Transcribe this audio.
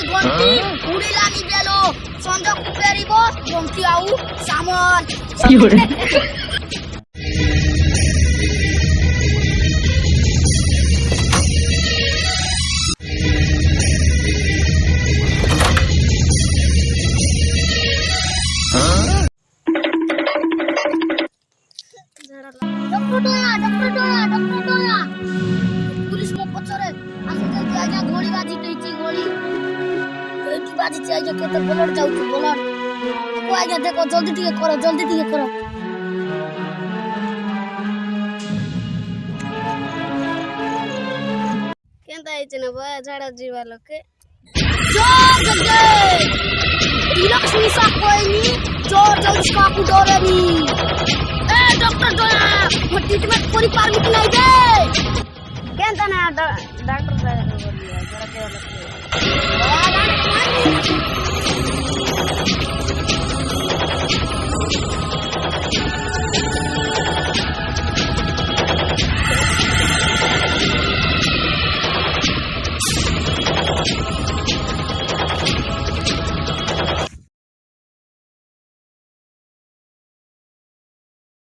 उड़िलानी बेलो संजक पेरिबो गमती आउ सामन पुलिस मो पछरे आसे जल्दी आजा गोली बाजी कइची गोली एठी बाजी छै जे केते ब्लड जाउछ ब्लड को आजा देखो जल्दी टिके करो केनता आइछ न बया झाड़ा जीवा लोके जोर जल्दी तिलक सुसा कोइनी जोर जल्दी काकू डरेनी ए डॉक्टर दोया म ट्रीटमेंट करि पारबी कि नै दे केनता ना डॉक्टर साहब बोलिया जरा के